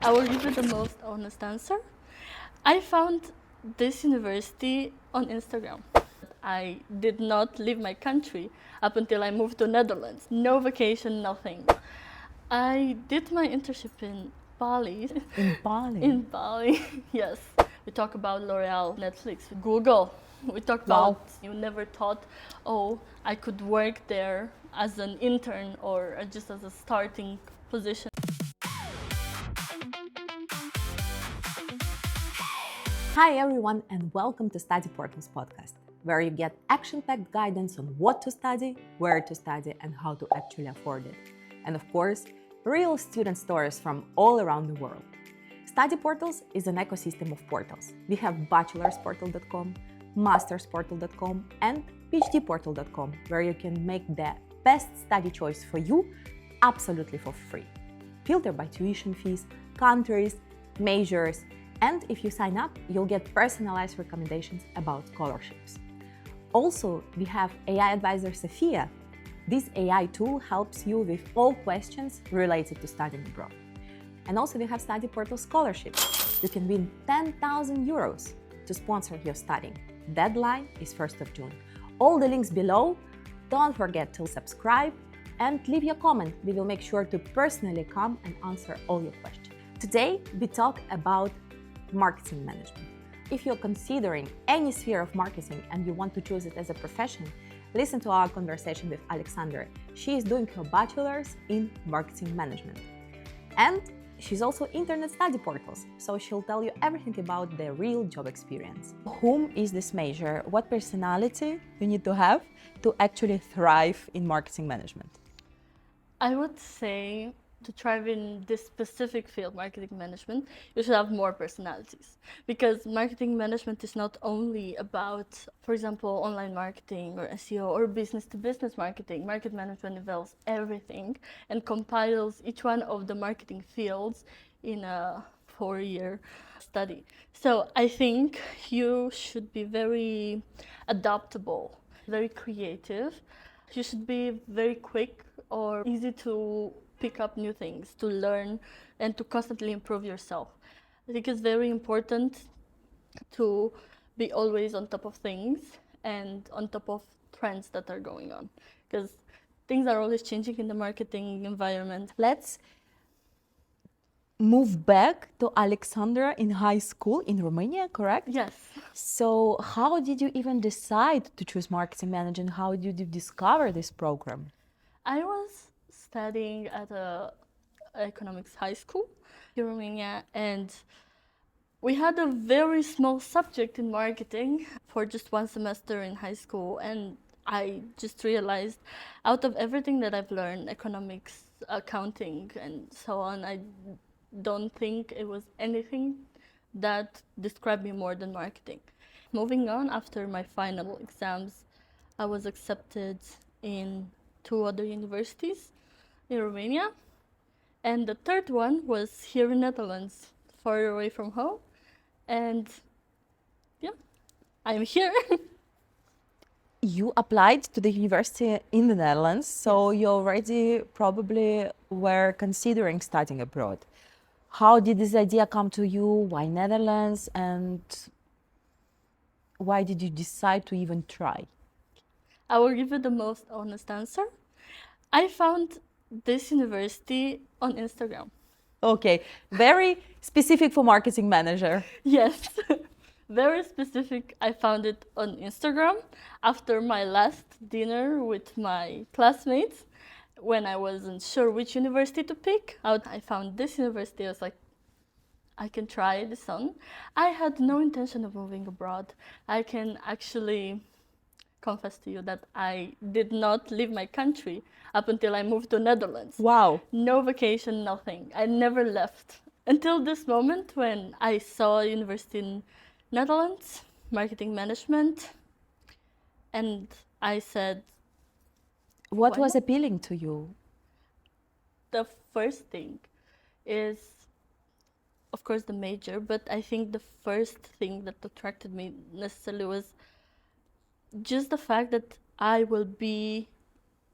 I will give you the most honest answer. I found this university on Instagram. I did not leave my country up until I moved to Netherlands. No vacation, nothing. I did my internship in Bali. In Bali? In Bali, yes. We talk about L'Oreal, Netflix, Google. We talk about, you never thought, oh, I could work there as an intern or just as a starting position. Hi everyone and welcome to Study Portals podcast, where you get action-packed guidance on what to study, where to study and how to actually afford it. And of course, real student stories from all around the world. Study Portals is an ecosystem of portals. We have bachelorsportal.com, mastersportal.com and phdportal.com, where you can make the best study choice for you absolutely for free. Filter by tuition fees, countries, majors, and if you sign up, you'll get personalized recommendations about scholarships. Also, we have AI advisor Sophia. This AI tool helps you with all questions related to studying abroad. And also we have Study Portal scholarships. You can win 10,000 euros to sponsor your studying. Deadline is 1st of June. All the links below. Don't forget to subscribe and leave your comment. We will make sure to personally come and answer all your questions. Today, we talk about marketing management. If you're considering any sphere of marketing and you want to choose it as a profession, listen to our conversation with Alexandra. She is doing her bachelor's in marketing management. And she's also intern at Study Portals, so she'll tell you everything about the real job experience. Whom is this major? What personality you need to have to actually thrive in marketing management? I would say to thrive in this specific field, marketing management, you should have more personalities. Because marketing management is not only about, for example, online marketing or SEO or business-to-business marketing. Market management involves everything and compiles each one of the marketing fields in a 4-year study. So I think you should be very adaptable, very creative. You should be very quick or easy to pick up new things, to learn and to constantly improve yourself. I think it's very important to be always on top of things and on top of trends that are going on, because things are always changing in the marketing environment. Let's move back to Alexandra in high school in Romania, correct? Yes. So how did you even decide to choose marketing management? How did you discover this program? I was studying at a economics high school in Romania, and we had a very small subject in marketing for just one semester in high school, and I just realized out of everything that I've learned, economics, accounting, and so on, I don't think it was anything that described me more than marketing. Moving on, after my final exams, I was accepted in 2 other universities in Romania, and the third one was here in Netherlands, far away from home, and yeah, I'm here. You applied to the university in the Netherlands, so you already probably were considering studying abroad. How did this idea come to you? Why Netherlands? And why did you decide to even try? I will give you the most honest answer. I found this university on Instagram. Okay, very specific for marketing manager. Yes, very specific. I found it on Instagram after my last dinner with my classmates. When I wasn't sure which university to pick, I found this university. I was like, I can try this on. I had no intention of moving abroad. I can actually confess to you that I did not leave my country up until I moved to Netherlands. Wow. No vacation, nothing. I never left until this moment when I saw a university in Netherlands, marketing management, and I said, What why was not? appealing to you? The first thing is, of course, the major, but I think the first thing that attracted me necessarily was just the fact that I will be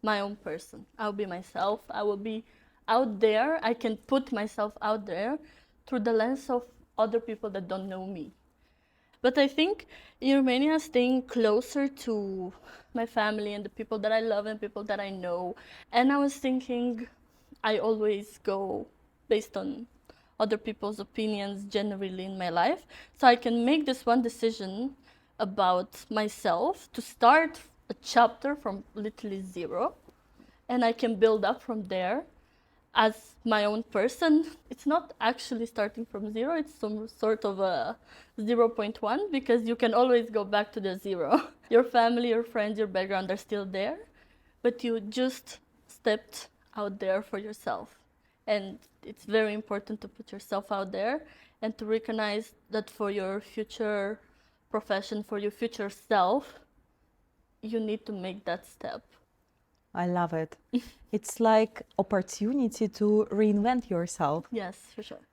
my own person. I'll be myself. I will be out there. I can put myself out there through the lens of other people that don't know me. But I think in Romania, staying closer to my family and the people that I love and people that I know. And I was thinking, I always go based on other people's opinions generally in my life. So I can make this one decision about myself to start a chapter from literally zero. And I can build up from there as my own person. It's not actually starting from zero, it's some sort of a zero point 0.1 because you can always go back to the zero. Your family, your friends, your background are still there, but you just stepped out there for yourself. And it's very important to put yourself out there and to recognize that for your future profession, for your future self, you need to make that step. I love it. It's like opportunity to reinvent yourself. Yes, for sure.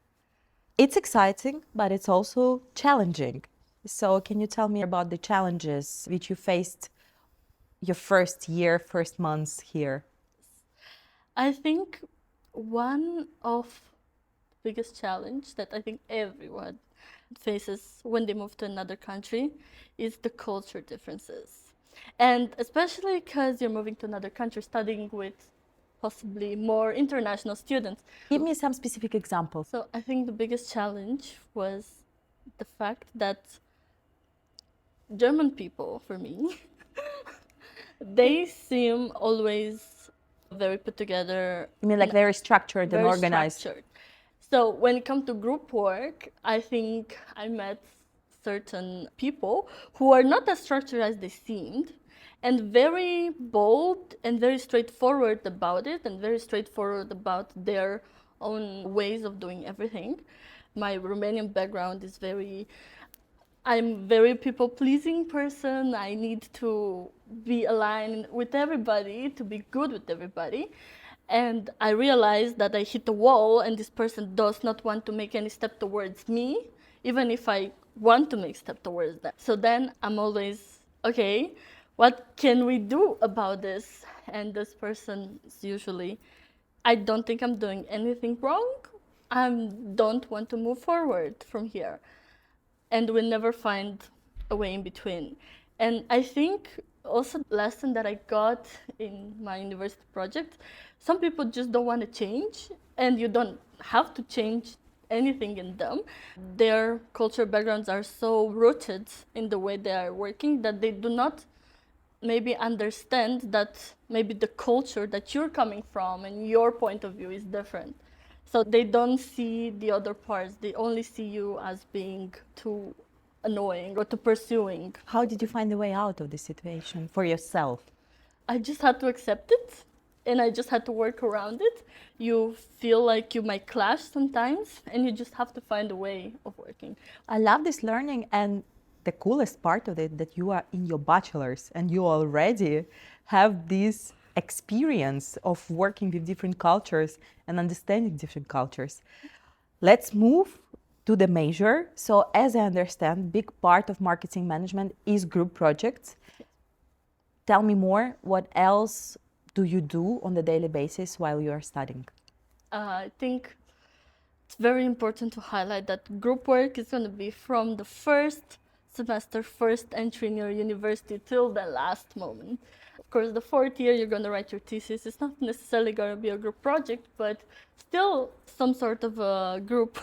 It's exciting, but it's also challenging. So can you tell me about the challenges which you faced your first year, first months here? I think one of the biggest challenge that I think everyone faces when they move to another country is the culture differences. And especially because you're moving to another country, studying with possibly more international students. Give me some specific examples. So I think the biggest challenge was the fact that German people, for me, they seem always very put together. You mean like very structured and very organized? Structured. So when it comes to group work, I think I met certain people who are not as structured as they seemed, and very bold and very straightforward about it, and very straightforward about their own ways of doing everything. My Romanian background is I'm very people-pleasing person. I need to be aligned with everybody, to be good with everybody. And I realized that I hit a wall and this person does not want to make any step towards me, even if I want to make step towards them. So then I'm always, okay, what can we do about this? And this person is usually, I don't think I'm doing anything wrong. I don't want to move forward from here. And we never find a way in between. And I think also the lesson that I got in my university project, some people just don't want to change, and you don't have to change anything in them. Their cultural backgrounds are so rooted in the way they are working that they do not maybe understand that maybe the culture that you're coming from and your point of view is different. So they don't see the other parts. They only see you as being too annoying or too pursuing. How did you find a way out of this situation for yourself? I just had to accept it, and I just had to work around it. You feel like you might clash sometimes, and you just have to find a way of working. I love this learning, and the coolest part of it that you are in your bachelor's and you already have this experience of working with different cultures and understanding different cultures. Let's move to the major. So as I understand, big part of marketing management is group projects. Tell me more, what else do you do on the daily basis while you are studying? I think it's very important to highlight that group work is going to be from the first semester, first entry in your university till the last moment. Of course, the fourth year you're going to write your thesis. It's not necessarily going to be a group project, but still some sort of a group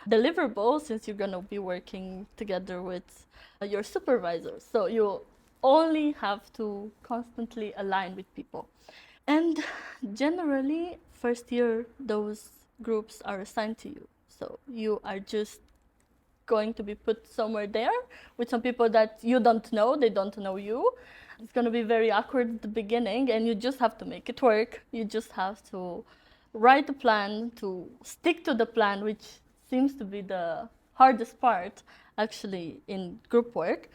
deliverable, since you're going to be working together with your supervisors. So you only have to constantly align with people. And generally, first year, those groups are assigned to you. So you are just going to be put somewhere there with some people that you don't know, they don't know you. It's going to be very awkward at the beginning, and you just have to make it work. You just have to write a plan, to stick to the plan, which seems to be the hardest part actually in group work.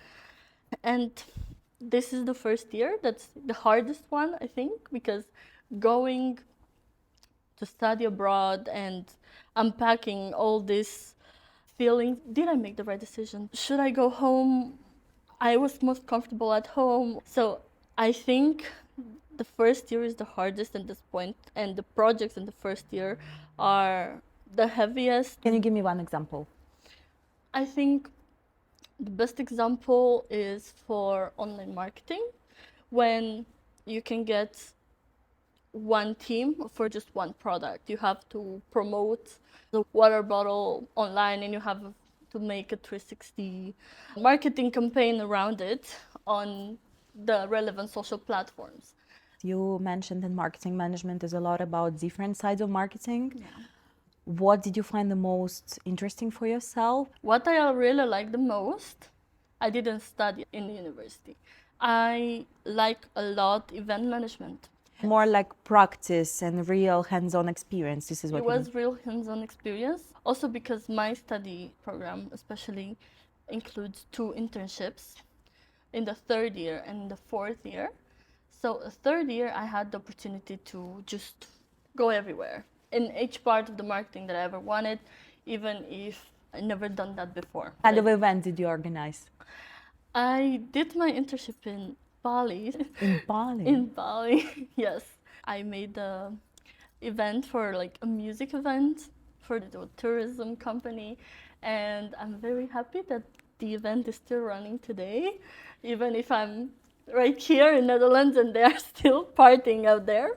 And this is the first year that's the hardest one, I think, because going to study abroad and unpacking all these feelings, did I make the right decision? Should I go home? I was most comfortable at home. So I think the first year is the hardest at this point, and the projects in the first year are the heaviest. Can you give me one example? I think the best example is for online marketing, when you can get one team for just one product. You have to promote the water bottle online, and you have to make a 360 marketing campaign around it on the relevant social platforms. You mentioned that marketing management is a lot about different sides of marketing. Yeah. What did you find the most interesting for yourself? What I really like the most, I didn't study in university. I like a lot event management. More like practice and real hands-on experience. This is what It you mean. was real hands-on experience. Also because my study program especially includes 2 internships in the third year and the fourth year. So the third year I had the opportunity to just go everywhere in each part of the marketing that I ever wanted, even if I never done that before. What kind of event did you organize? I did my internship in Bali. In Bali? In Bali, yes. I made a event for like a music event for the tourism company, and I'm very happy that the event is still running today, even if I'm right here in Netherlands and they are still partying out there.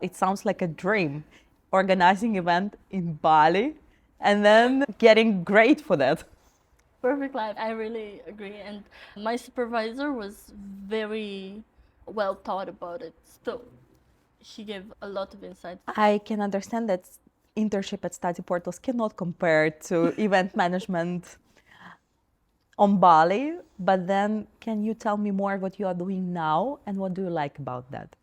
It sounds like a dream, organizing event in Bali and then getting great for that. Perfect life. I really agree. And my supervisor was very well thought about it. So she gave a lot of insight. I can understand that internship at study portals cannot compare to event management on Bali, but then can you tell me more what you are doing now and what do you like about that?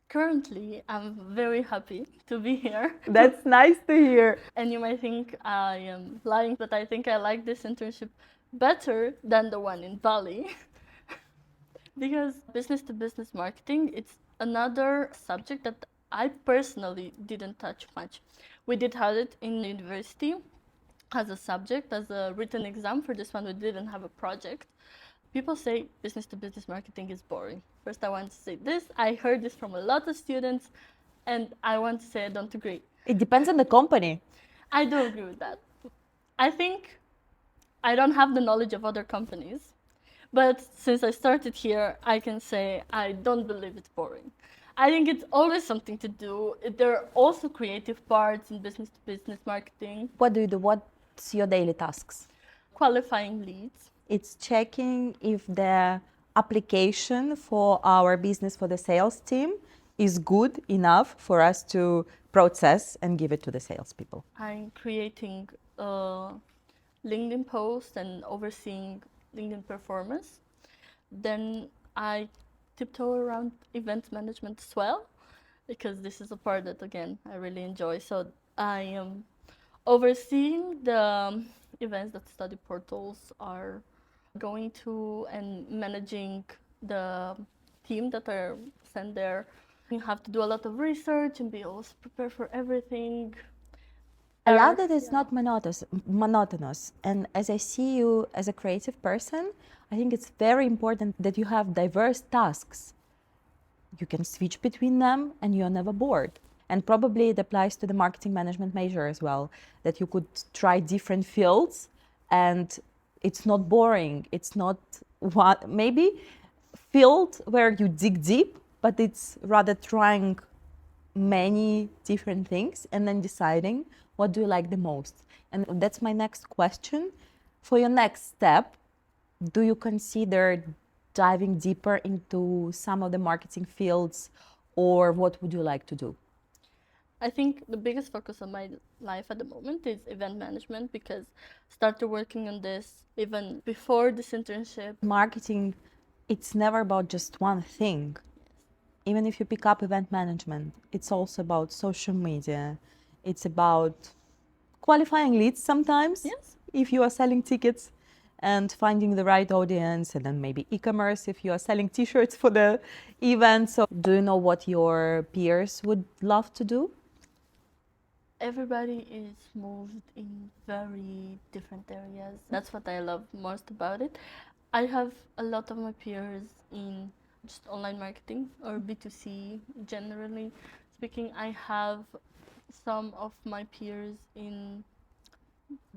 Currently, I'm very happy to be here. That's nice to hear. And you might think I am lying, but I think I like this internship better than the one in Bali. Because business to business marketing, it's another subject that I personally didn't touch much. We did have it in university as a subject, as a written exam. For this one, we didn't have a project. People say business to business marketing is boring. First, I want to say this. I heard this from a lot of students, and I want to say I don't agree. It depends on the company. I do agree with that. I think I don't have the knowledge of other companies, but since I started here, I can say I don't believe it's boring. I think it's always something to do. There are also creative parts in business to business marketing. What do you do? What's your daily tasks? Qualifying leads. It's checking if the application for our business for the sales team is good enough for us to process and give it to the salespeople. I'm creating LinkedIn posts and overseeing LinkedIn performance. Then I tiptoe around event management as well, because this is a part that, again, I really enjoy. So I am overseeing the events that study portals are going to and managing the team that are sent there. You have to do a lot of research and be always prepared for everything. I love that it's not monotonous. And as I see you as a creative person, I think it's very important that you have diverse tasks. You can switch between them and you're never bored. And probably it applies to the marketing management major as well, that you could try different fields and it's not boring. It's not one, maybe field where you dig deep, but it's rather trying many different things and then deciding what do you like the most. And that's my next question. For your next step, do you consider diving deeper into some of the marketing fields, or what would you like to do? I think the biggest focus of my life at the moment is event management, because I started working on this even before this internship. Marketing, it's never about just one thing. Even if you pick up event management, it's also about social media. It's about qualifying leads sometimes. Yes. If you are selling tickets and finding the right audience, and then maybe e-commerce if you are selling t-shirts for the event. So do you know what your peers would love to do? Everybody is moved in very different areas. That's what I love most about it. I have a lot of my peers in just online marketing or B2C generally speaking. I have some of my peers in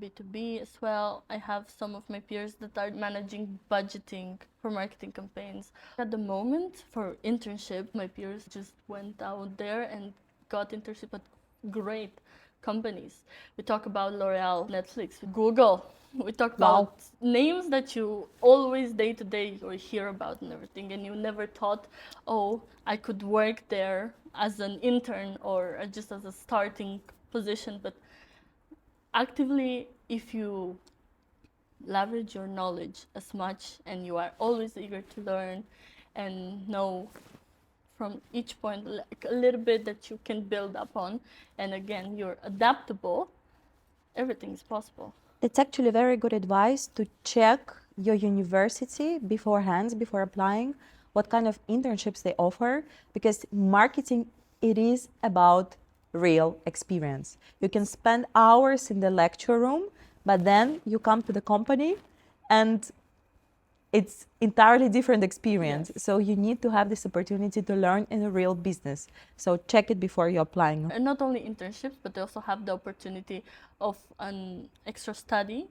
B2B as well. I have some of my peers that are managing budgeting for marketing campaigns. At the moment, for internship, my peers just went out there and got internship at great companies. We talk about L'Oreal, Netflix, Google. We talk about names that you always day to day or hear about and everything, and you never thought, oh, I could work there as an intern or just as a starting position. But actively, if you leverage your knowledge as much and you are always eager to learn and know from each point like a little bit that you can build up on, and again you're adaptable, everything is possible. It's actually very good advice to check your university beforehand, before applying, what kind of internships they offer, because marketing, it is about real experience. You can spend hours in the lecture room, but then you come to the company and it's entirely different experience. Yes. So you need to have this opportunity to learn in a real business. So check it before you're applying. And not only internships, but they also have the opportunity of an extra study,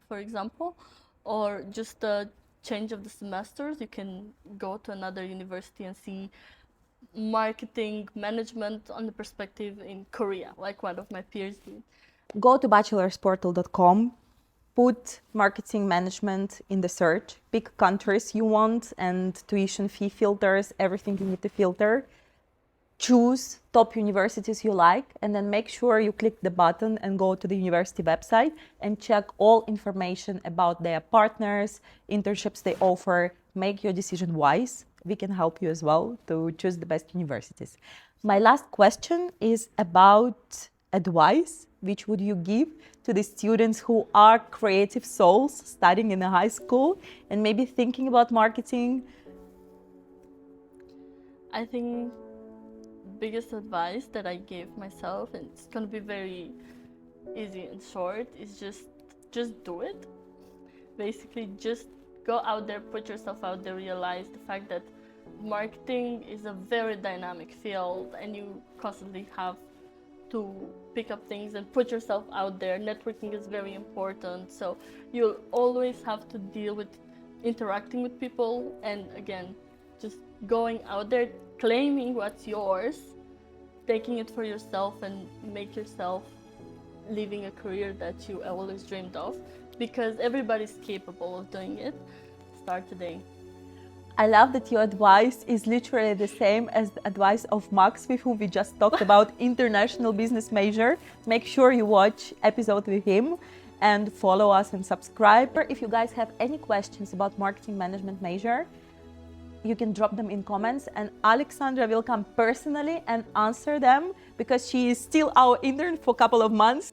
for example, or just a change of the semesters. You can go to another university and see marketing management on the perspective in Korea, like one of my peers did. Go to bachelorsportal.com, put marketing management in the search, pick countries you want and tuition fee filters, everything you need to filter. Choose top universities you like, and then make sure you click the button and go to the university website and check all information about their partners, internships they offer. Make your decision wise. We can help you as well to choose the best universities. My last question is about advice. Which would you give to the students who are creative souls studying in a high school and maybe thinking about marketing? I think biggest advice that I gave myself, and it's gonna be very easy and short, is just do it. Basically, just go out there, put yourself out there, realize the fact that marketing is a very dynamic field and you constantly have to pick up things and put yourself out there. Networking is very important, so you'll always have to deal with interacting with people, and again, just going out there, claiming what's yours, taking it for yourself, and make yourself living a career that you always dreamed of, because everybody's capable of doing it. Start today. I love that your advice is literally the same as the advice of Max, with whom we just talked about international business major. Make sure you watch episode with him and follow us and subscribe. If you guys have any questions about marketing management major, you can drop them in comments and Alexandra will come personally and answer them, because she is still our intern for a couple of months.